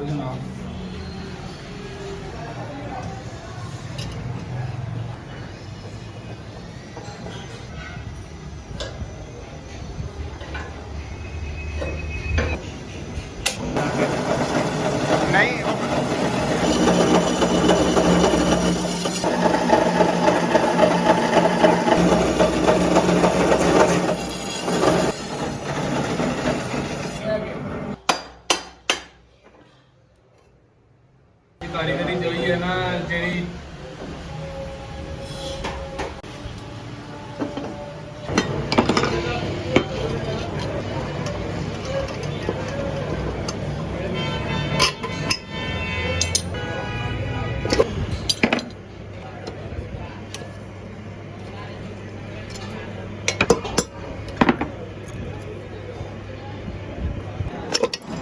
ਕੁਝ ਨਾ ਨਹੀਂ ਕਾਰੀਗਰੀ ਜਿਹੜੀ ਹੈ ਨਾ ਜਿਹੜੀ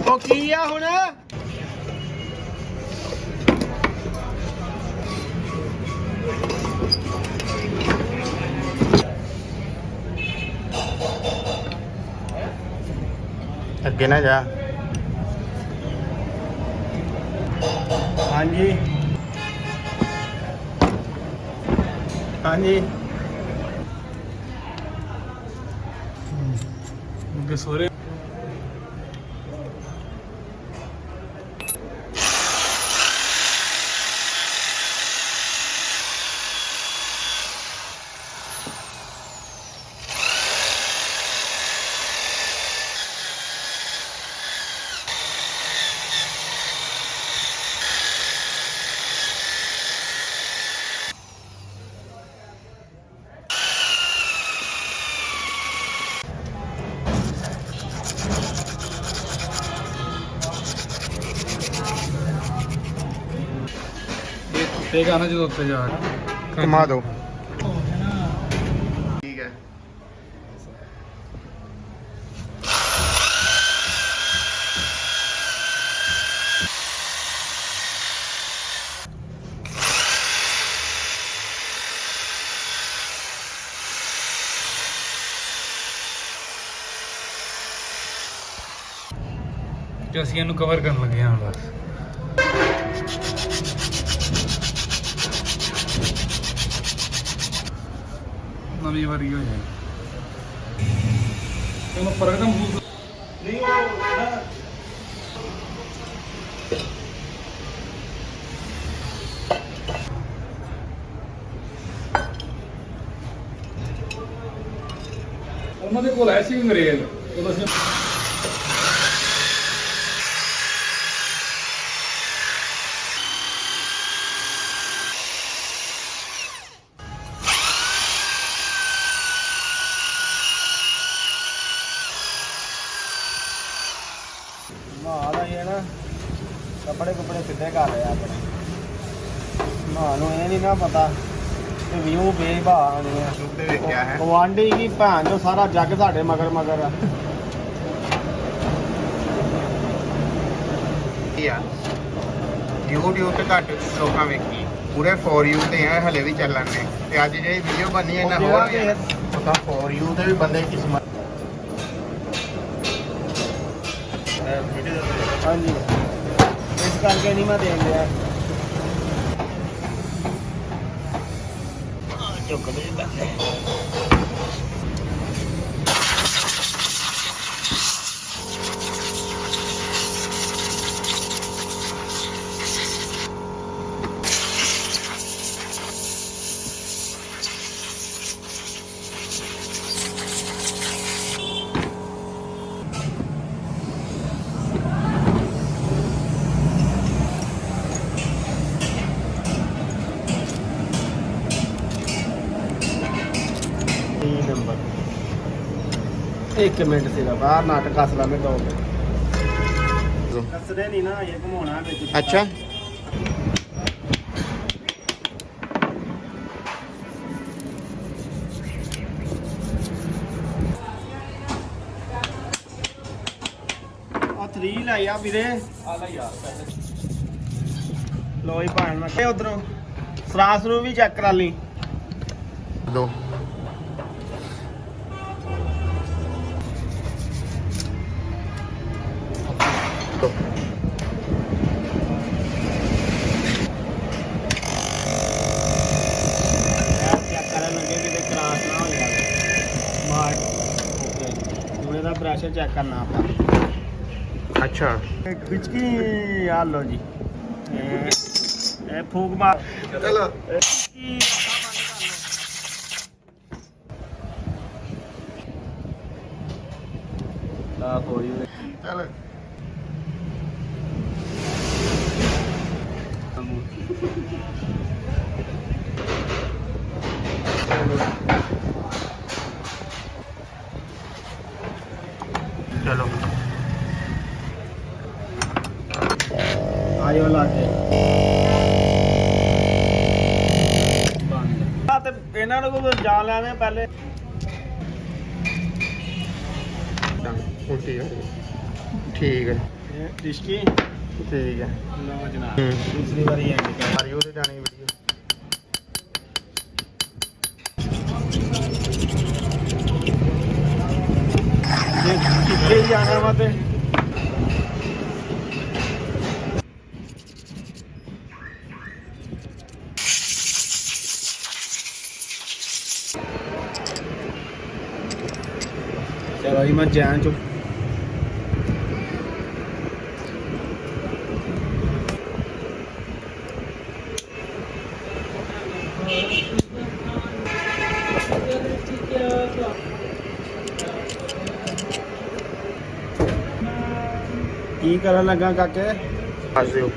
ਉਹ ਕੀ ਆ ਹੁਣ ਅੱਗੇ ਨਾ ਜਾ ਹਾਂਜੀ ਹਾਂਜੀ ਮੁੰਡੇ ਸੋਰੇ ਤੇ ਗਾਣਾ ਜਦੋਂ ਉੱਤੇ ਜਾ ਘੁਮਾ ਦੋ ਠੀਕ ਹੈ ਤੇ ਅਸੀਂ ਇਹਨੂੰ ਕਵਰ ਕਰਨ ਲੱਗੇ ਹਾਂ ਬਸ ਨਵੀਂ ਵਾਰੀ ਹੋ ਜਾਏ ਇਹਨੂੰ ਫਰਕ ਤਾਂ ਮਹਿਸੂਸ ਨਹੀਂ ਉਹ ਉਹਨਾਂ ਦੇ ਕੋਲ ਐਸੀ ਅੰਗਰੇਜ਼ ਉਹ ਅਸੀਂ ਮਾਲ ਆ ਇਹ ਨਾ ਕੱਪੜੇ ਸਿੱਧੇ ਕਰ ਰਿਹਾ ਆਪਣੇ ਮਾਂ ਨੂੰ ਇਹ ਨਹੀਂ ਨਾ ਪਤਾ ਕਿ ਵਿਊ ਬੇਭਾ ਨਹੀਂ ਆ ਸੁੱਤੇ ਵੇਖਿਆ ਹੈ ਗਵਾਂਢੀ ਕੀ ਭੈਣ ਜੋ ਸਾਰਾ ਜੱਗ ਸਾਡੇ ਮਗਰ ਆ ਯਾਰ YouTube ਤੇ ਘੱਟ ਲੋਕਾਂ ਵੇਖੀ ਪੂਰੇ ਫੋਰ ਯੂ ਤੇ ਆ ਹਲੇ ਵੀ ਚੱਲਣ ਨੇ ਤੇ ਅੱਜ ਜਿਹੜੀ ਵੀਡੀਓ ਬਣੀ ਹੈ ਨਾ ਹੋਰ ਪਤਾ ਫੋਰ ਯੂ ਤੇ ਵੀ ਬੰਦੇ ਕਿਸਮਤ ਹਾਂਜੀ ਇਸ ਕਰਕੇ ਨਹੀਂ ਮੈਂ ਦੇਖ ਲਿਆ ਚੁੱਕ ਦੇ ਬੰਦੇ नंबर 1 मिनट तेरा बाहर नाटक असला में 2 मिनट कसरे नहीं ना ये घुमाना है अच्छा आ 3 लाई आ ਵੀਰੇ ਆ ਲੈ ਯਾਰ ਪੈਸੇ ਲੋ ਹੀ ਭਾਣ ਮੈਂ ਉਧਰੋਂ ਸਰਾਸ ਨੂੰ ਵੀ ਚੈੱਕ ਕਰਾ ਲਈ ਦੋ ਪ੍ਰੈਸ਼ਰ ਚੈੱਕ ਕਰਨਾ ਆਪਾਂ ਅੱਛਾ ਖਿਚਕੀ ਆ ਲੋ ਜੀ ਇਹ ਫੂਕ ਮਾਰ ਚਲੋ ਖਿਚਕੀ ਲਾ ਹੋਈ ਚੱਲ ਚਲੋ ਆਇਓ ਲਾ ਕੇ ਬੰਦ ਆ ਤੇ ਇਹਨਾਂ ਨੂੰ ਕੋਈ ਜਾਣ ਲੈਣੇ ਪਹਿਲੇ ਉਲਟੀ ਆ ਠੀਕ ਹੈ ਇਹ ਰਿਸ਼ਕੀ ਠੀਕ ਹੈ ਲਓ ਜਨਾਬ ਦੂਸਰੀ ਵਾਰੀ ਐਂਡ ਕਰ ਮਾਰੀਓ ਤੇ ਜਾਣੀ ਵੀਡੀਓ ਜੇ ਕਿੱਥੇ ਹੀ ਜਾਣਾ ਵਾ ਤੇ ਚਲੋ ਜੀ ਮੈਂ ਜਾਣ ਚੁੱਕ ਕੀ ਕਰਨ ਲੱਗਾ ਕਾਕੇ ਹੱਸ ਦਿਓ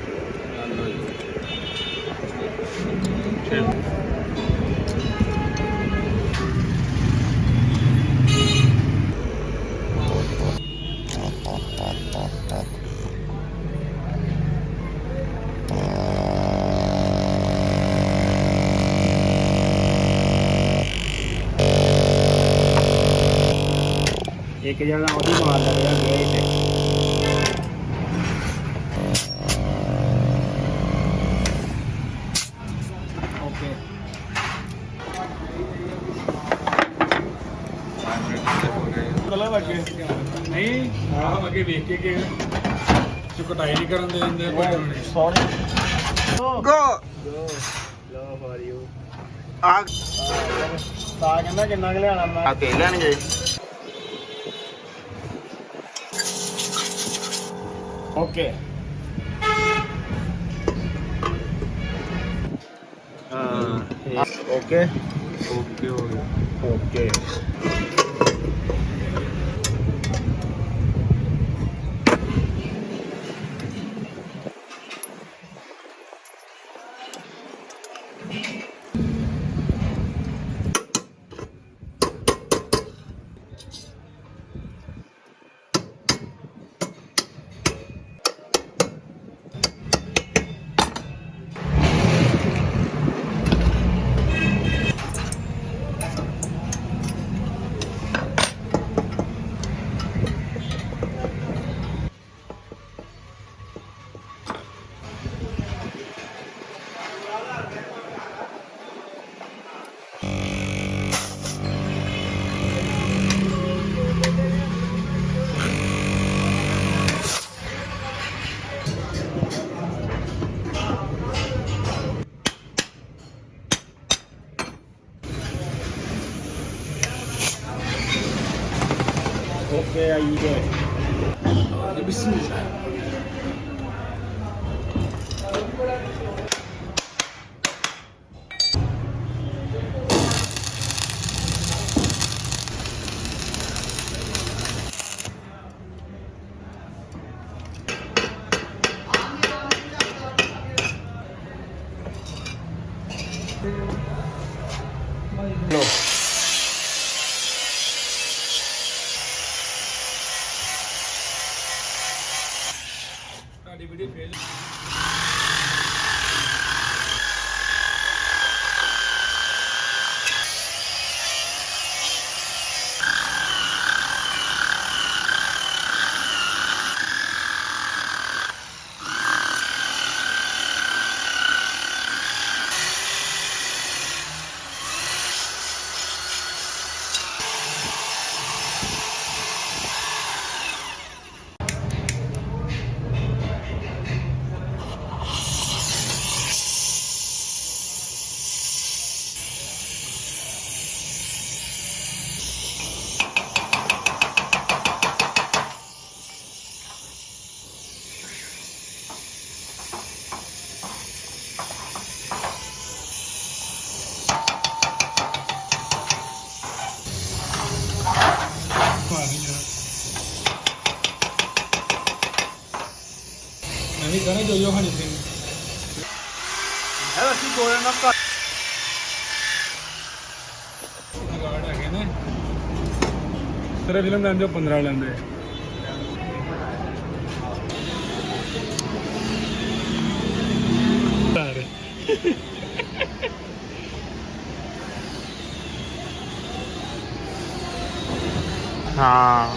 ਇੱਕ ਜਣਾ ਉਹਦੀ ਮਾਰ ਲੱਗਿਆ ਗਿਆ ਇੱਥੇ ਓਕੇ ਕਲਰ ਲੱਗੇ ਨਹੀਂ ਆਹ ਅੱਗੇ ਵੇਖ ਕੇ ਚੁਕਟਾਈ ਨਹੀਂ ਕਰਨ ਦੇ ਦਿੰਦੇ ਕੋਈ ਨਹੀਂ sorry go low for you ਆ ਤਾਂ ਕਹਿੰਦਾ ਕਿੰਨਾ ਕੁ ਲਿਆਣਾ ਮੈਂ ਆ ਕੇ ਲੈਣਗੇ ਓਕੇ ਹਾਂ ਓਕੇ ਓਕੇ ਹੋ ਗਿਆ ਓਕੇ ਓਕੇ ਆਈ ਗਏ ਬਿਸਮਿਲ੍ਲਾ ਲੋ ਨਹੀਂ ਜਾਣਾ ਮੈਂ ਵੀ ਕਹਣਾ ਜੋ ਹਣੀ ਸਿੰਘ ਇਹ ਅਸੀਂ ਗੋਲੇ ਨਾਲ ਘੱਟ ਗਾਰਡ ਹੈਗੇ ਨੇ ਤੇਰੇ ਫਿਲਮ ਲੈਂਦੇ ਹੋ 15 ਲੈਂਦੇ ਸਾਰੇ ਹਾਂ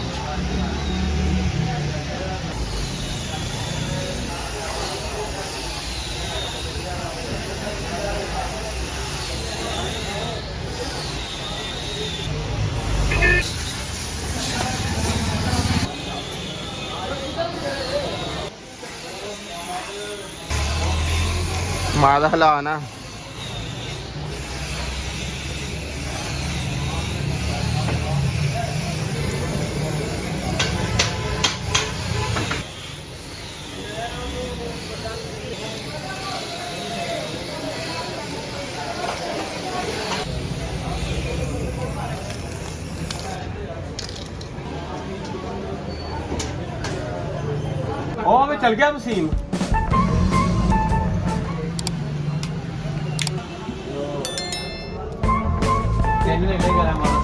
ਮਾਦਾ ਹਲਾ ਨਾ ਉਹ ਵੀ ਚਲ ਗਿਆ ਵਸੀਮ ਕਿੰਨੇ ਲੈ ਗਿਆ ਮਾਰ